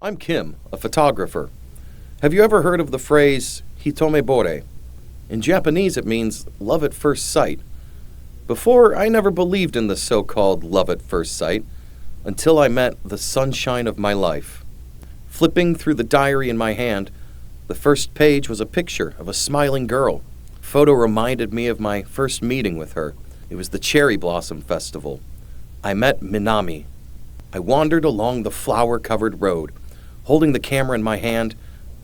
I'm Kim, a photographer. Have you ever heard of the phrase hitomebore? In Japanese, it means love at first sight. Before, I never believed in the so-called love at first sight until I met the sunshine of my life. Flipping through the diary in my hand, the first page was a picture of a smiling girl. The photo reminded me of my first meeting with her. It was the Cherry Blossom Festival. I met Minami. I wandered along the flower-covered road, holding the camera in my hand.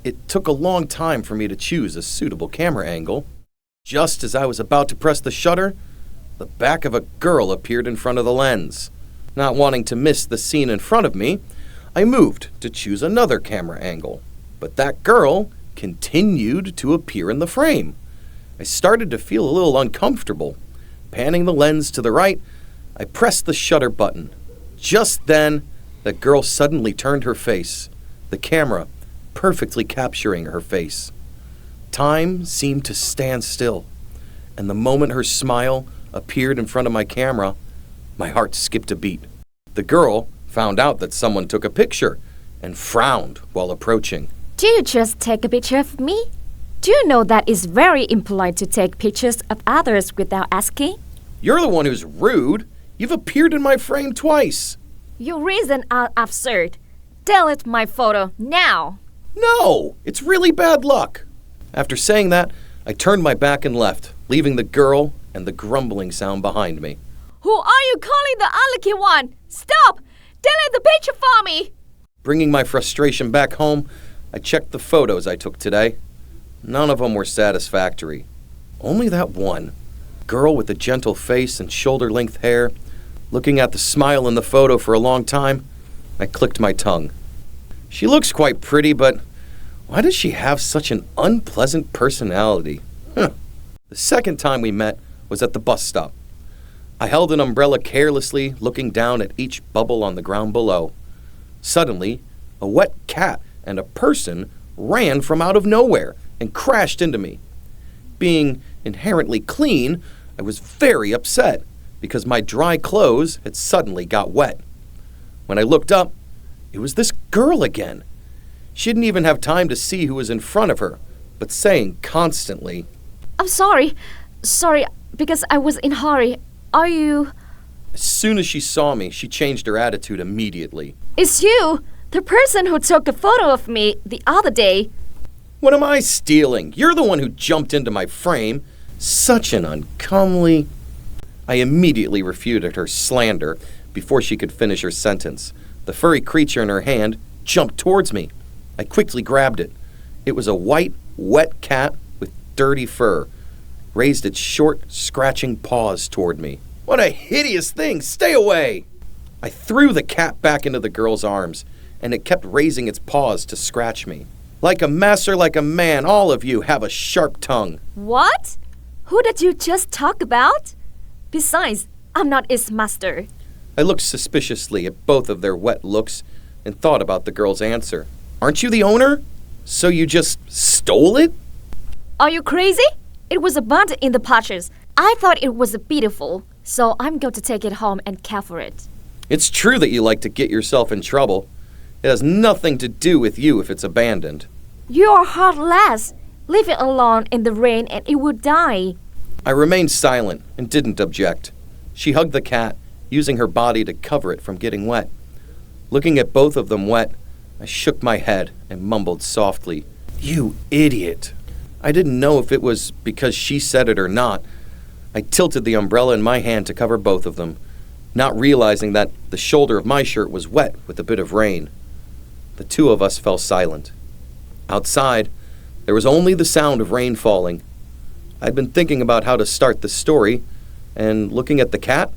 It took a long time for me to choose a suitable camera angle. Just as I was about to press the shutter, the back of a girl appeared in front of the lens. Not wanting to miss the scene in front of me, I moved to choose another camera angle. But that girl continued to appear in the frame. I started to feel a little uncomfortable. Panning the lens to the right, I pressed the shutter button. Just then, the girl suddenly turned her face, the camera perfectly capturing her face. Time seemed to stand still, and the moment her smile appeared in front of my camera, my heart skipped a beat. The girl found out that someone took a picture and frowned while approaching. Do you just take a picture of me? Do you know that it's very impolite to take pictures of others without asking? You're the one who's rude. You've appeared in my frame twice. Your reasons are absurd. Delete my photo now. No, it's really bad luck. After saying that, I turned my back and left, leaving the girl and the grumbling sound behind me. Who are you calling the unlucky one? Stop! Delete the picture for me! Bringing my frustration back home, I checked the photos I took today. None of them were satisfactory. Only that one. Girl with a gentle face and shoulder-length hair. Looking at the smile in the photo for a long time, I clicked my tongue. She looks quite pretty, but why does she have such an unpleasant personality? The second time we met was at the bus stop. I held an umbrella carelessly, looking down at each bubble on the ground below. Suddenly, a wet cat and a person ran from out of nowhere and crashed into me. Being inherently clean, I was very upset because my dry clothes had suddenly got wet. When I looked up, it was this girl again. She didn't even have time to see who was in front of her, but saying constantly, I'm sorry, because I was in a hurry. Are you... As soon as she saw me, she changed her attitude immediately. It's you, the person who took a photo of me the other day. What am I stealing? You're the one who jumped into my frame. Such an uncomely... I immediately refuted her slander before she could finish her sentence. The furry creature in her hand jumped towards me. I quickly grabbed it. It was a white, wet cat with dirty fur. Raised its short, scratching paws toward me. What a hideous thing! Stay away! I threw the cat back into the girl's arms, and it kept raising its paws to scratch me. Like a master, like a man, all of you have a sharp tongue. What? Who did you just talk about? Besides, I'm not its master. I looked suspiciously at both of their wet looks and thought about the girl's answer. Aren't you the owner? So you just stole it? Are you crazy? It was abundant in the patches. I thought it was beautiful, so I'm going to take it home and care for it. It's true that you like to get yourself in trouble. It has nothing to do with you if it's abandoned. You are heartless. Leave it alone in the rain and it will die. I remained silent and didn't object. She hugged the cat, using her body to cover it from getting wet. Looking at both of them wet, I shook my head and mumbled softly, "You idiot." I didn't know if it was because she said it or not. I tilted the umbrella in my hand to cover both of them, not realizing that the shoulder of my shirt was wet with a bit of rain. The two of us fell silent. Outside, there was only the sound of rain falling. I'd been thinking about how to start the story, and looking at the cat,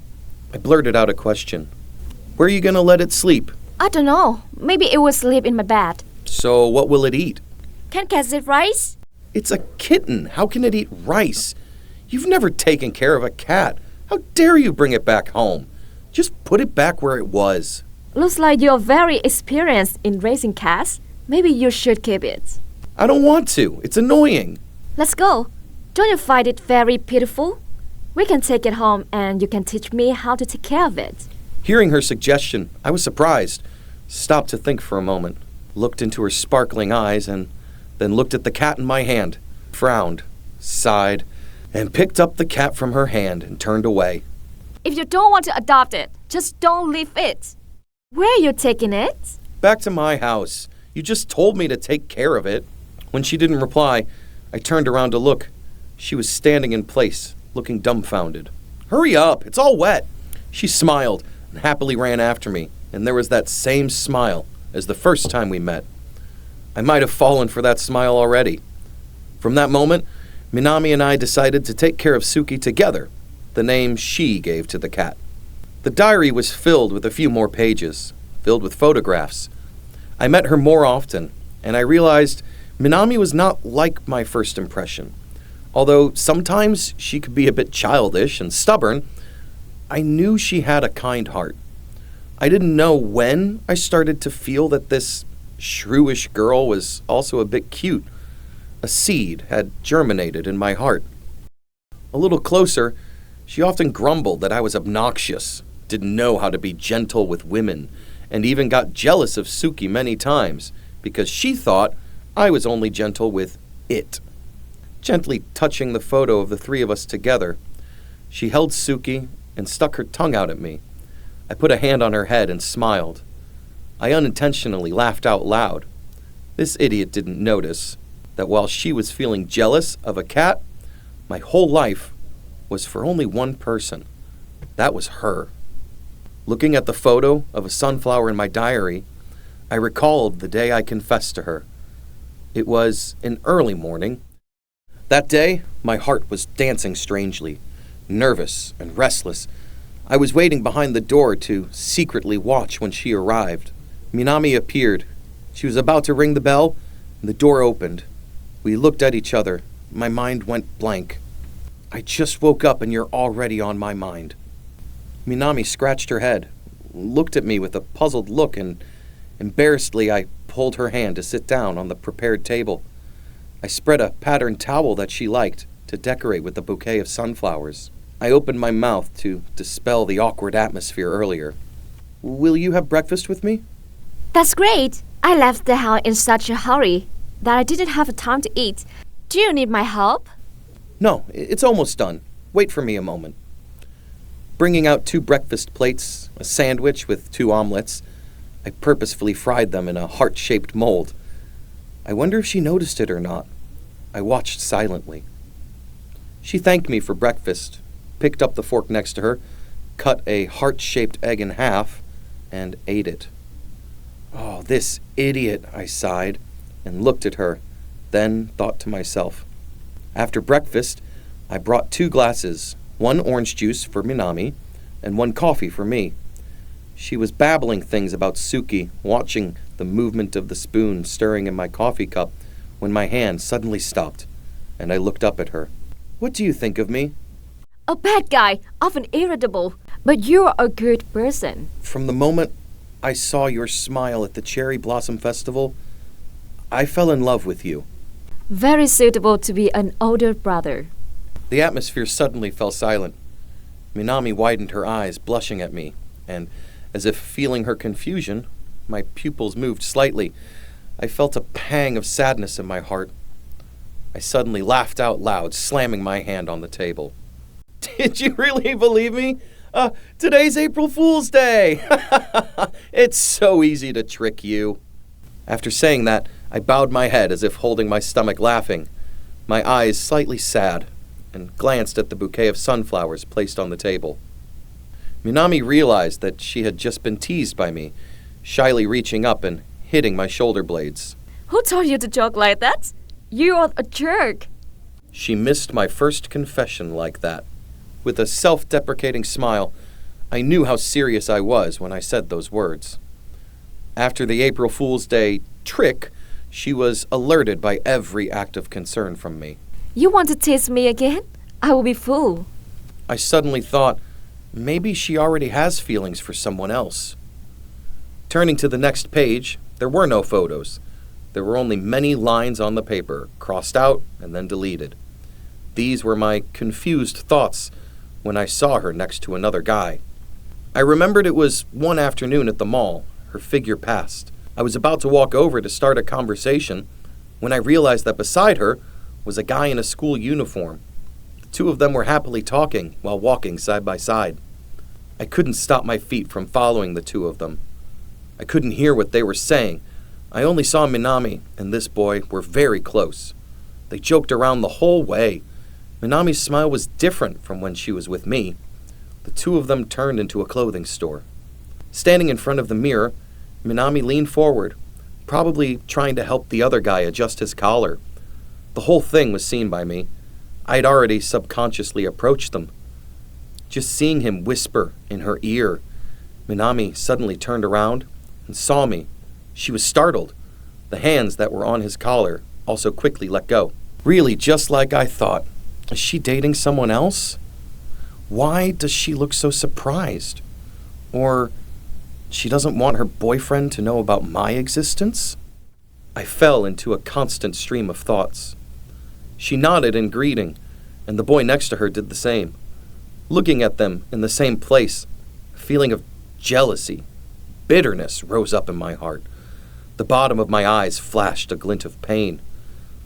I blurted out a question. Where are you going to let it sleep? I don't know. Maybe it will sleep in my bed. So what will it eat? Can cats eat rice? It's a kitten. How can it eat rice? You've never taken care of a cat. How dare you bring it back home? Just put it back where it was. Looks like you're very experienced in raising cats. Maybe you should keep it. I don't want to. It's annoying. Let's go. Don't you find it very pitiful? We can take it home and you can teach me how to take care of it. Hearing her suggestion, I was surprised. Stopped to think for a moment. looked into her sparkling eyes, and then looked at the cat in my hand, frowned, sighed, and picked up the cat from her hand and turned away. If you don't want to adopt it, just don't leave it. Where are you taking it? Back to my house. You just told me to take care of it. When she didn't reply, I turned around to look. She was standing in place, looking dumbfounded. Hurry up, it's all wet. She smiled and happily ran after me, and there was that same smile as the first time we met. I might have fallen for that smile already. From that moment, Minami and I decided to take care of Suki together, the name she gave to the cat. The diary was filled with a few more pages, filled with photographs. I met her more often, and I realized Minami was not like my first impression. Although sometimes she could be a bit childish and stubborn, I knew she had a kind heart. I didn't know when I started to feel that this shrewish girl was also a bit cute. A seed had germinated in my heart. A little closer, she often grumbled that I was obnoxious, didn't know how to be gentle with women, and even got jealous of Suki many times because she thought I was only gentle with it. Gently touching the photo of the three of us together, she held Suki and stuck her tongue out at me. I put a hand on her head and smiled. I unintentionally laughed out loud. This idiot didn't notice that while she was feeling jealous of a cat, my whole life was for only one person. That was her. Looking at the photo of a sunflower in my diary, I recalled the day I confessed to her. It was an early morning. That day, my heart was dancing strangely, nervous and restless. I was waiting behind the door to secretly watch when she arrived. Minami appeared. She was about to ring the bell, and the door opened. We looked at each other. My mind went blank. I just woke up and you're already on my mind. Minami scratched her head, looked at me with a puzzled look, and embarrassedly I pulled her hand to sit down on the prepared table. I spread a patterned towel that she liked to decorate with a bouquet of sunflowers. I opened my mouth to dispel the awkward atmosphere earlier. Will you have breakfast with me? That's great. I left the house in such a hurry that I didn't have time to eat. Do you need my help? No, it's almost done. Wait for me a moment. Bringing out 2 breakfast plates, a sandwich with 2 omelets, I purposefully fried them in a heart-shaped mold. I wonder if she noticed it or not. I watched silently. She thanked me for breakfast, picked up the fork next to her, cut a heart-shaped egg in half, and ate it. Oh, this idiot, I sighed, and looked at her, then thought to myself. After breakfast, I brought 2 glasses, 1 orange juice for Minami, and 1 coffee for me. She was babbling things about Suki, watching the movement of the spoon stirring in my coffee cup, when my hand suddenly stopped, and I looked up at her. What do you think of me? A bad guy, often irritable, but you're a good person. From the moment I saw your smile at the Cherry Blossom Festival, I fell in love with you. Very suitable to be an older brother. The atmosphere suddenly fell silent. Minami widened her eyes, blushing at me, and, as if feeling her confusion, my pupils moved slightly. I felt a pang of sadness in my heart. I suddenly laughed out loud, slamming my hand on the table. Did you really believe me? Today's April Fool's Day! It's so easy to trick you. After saying that, I bowed my head as if holding my stomach, laughing, my eyes slightly sad, and glanced at the bouquet of sunflowers placed on the table. Minami realized that she had just been teased by me, shyly reaching up and hitting my shoulder blades. Who told you to joke like that? You're a jerk. She missed my first confession like that. With a self-deprecating smile, I knew how serious I was when I said those words. After the April Fool's Day trick, she was alerted by every act of concern from me. You want to tease me again? I will be fooled. I suddenly thought, maybe she already has feelings for someone else. Turning to the next page, there were no photos. There were only many lines on the paper, crossed out and then deleted. These were my confused thoughts when I saw her next to another guy. I remembered it was one afternoon at the mall. Her figure passed. I was about to walk over to start a conversation when I realized that beside her was a guy in a school uniform. The two of them were happily talking while walking side by side. I couldn't stop my feet from following the two of them. I couldn't hear what they were saying. I only saw Minami and this boy were very close. They joked around the whole way. Minami's smile was different from when she was with me. The two of them turned into a clothing store. Standing in front of the mirror, Minami leaned forward, probably trying to help the other guy adjust his collar. The whole thing was seen by me. I had already subconsciously approached them. Just seeing him whisper in her ear, Minami suddenly turned around and saw me. She was startled. The hands that were on his collar also quickly let go. Really, just like I thought. Is she dating someone else? Why does she look so surprised? Or she doesn't want her boyfriend to know about my existence? I fell into a constant stream of thoughts. She nodded in greeting, and the boy next to her did the same. Looking at them in the same place, a feeling of jealousy, bitterness rose up in my heart. The bottom of my eyes flashed a glint of pain.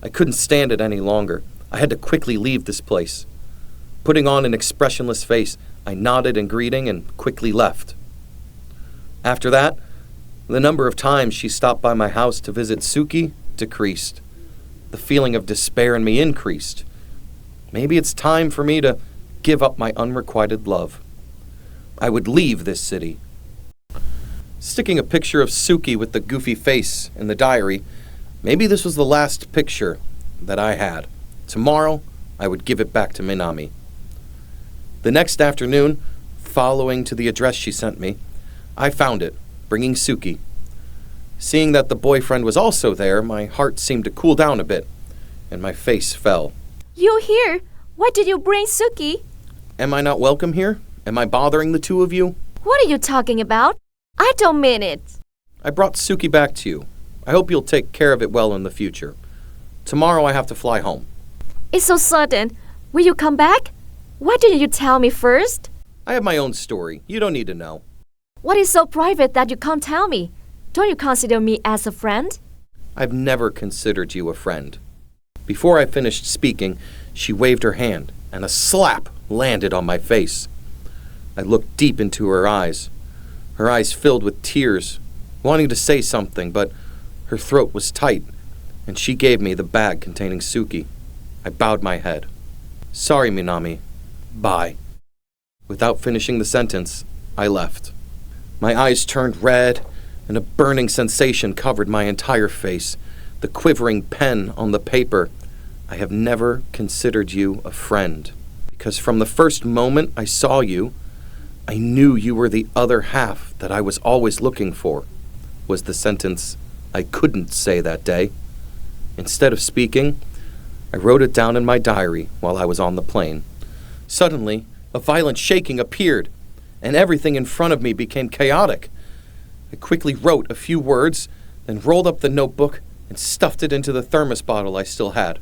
I couldn't stand it any longer. I had to quickly leave this place. Putting on an expressionless face, I nodded in greeting and quickly left. After that, the number of times she stopped by my house to visit Suki decreased. The feeling of despair in me increased. Maybe it's time for me to give up my unrequited love. I would leave this city. Sticking a picture of Suki with the goofy face in the diary, maybe this was the last picture that I had. Tomorrow, I would give it back to Minami. The next afternoon, following to the address she sent me, I found it, bringing Suki. Seeing that the boyfriend was also there, my heart seemed to cool down a bit, and my face fell. You here? Why did you bring Suki? Am I not welcome here? Am I bothering the two of you? What are you talking about? I don't mean it. I brought Suki back to you. I hope you'll take care of it well in the future. Tomorrow I have to fly home. It's so sudden. Will you come back? Why didn't you tell me first? I have my own story. You don't need to know. What is so private that you can't tell me? Don't you consider me as a friend? I've never considered you a friend. Before I finished speaking, she waved her hand, and a slap landed on my face. I looked deep into her eyes filled with tears, wanting to say something, but her throat was tight, and she gave me the bag containing Suki. I bowed my head. Sorry, Minami. Bye. Without finishing the sentence, I left. My eyes turned red, and a burning sensation covered my entire face. The quivering pen on the paper. I have never considered you a friend, because from the first moment I saw you, I knew you were the other half that I was always looking for, was the sentence I couldn't say that day. Instead of speaking, I wrote it down in my diary while I was on the plane. Suddenly, a violent shaking appeared, and everything in front of me became chaotic. I quickly wrote a few words, then rolled up the notebook and stuffed it into the thermos bottle I still had.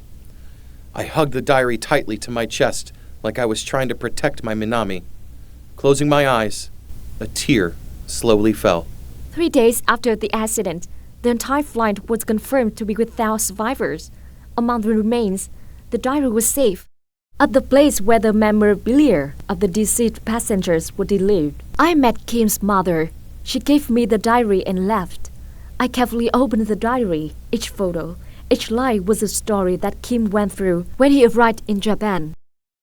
I hugged the diary tightly to my chest like I was trying to protect my Minami. Closing my eyes, a tear slowly fell. 3 days after the accident, the entire flight was confirmed to be without survivors. Among the remains, the diary was safe at the place where the memorabilia of the deceased passengers were delivered. I met Kim's mother. She gave me the diary and left. I carefully opened the diary. Each photo, each line was a story that Kim went through when he arrived in Japan.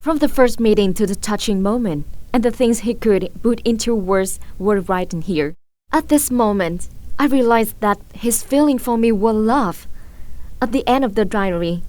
From the first meeting to the touching moment, and the things he could put into words were written here. At this moment, I realized that his feeling for me was love. At the end of the diary,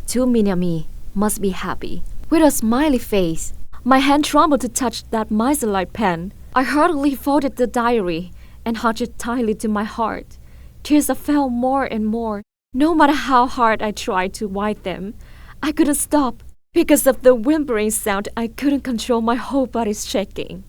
to Minami must be happy. With a smiley face, my hand trembled to touch that miser-like pen. I hurriedly folded the diary and hugged it tightly to my heart. Tears fell more and more. No matter how hard I tried to wipe them, I couldn't stop. Because of the whimpering sound, I couldn't control my whole body shaking.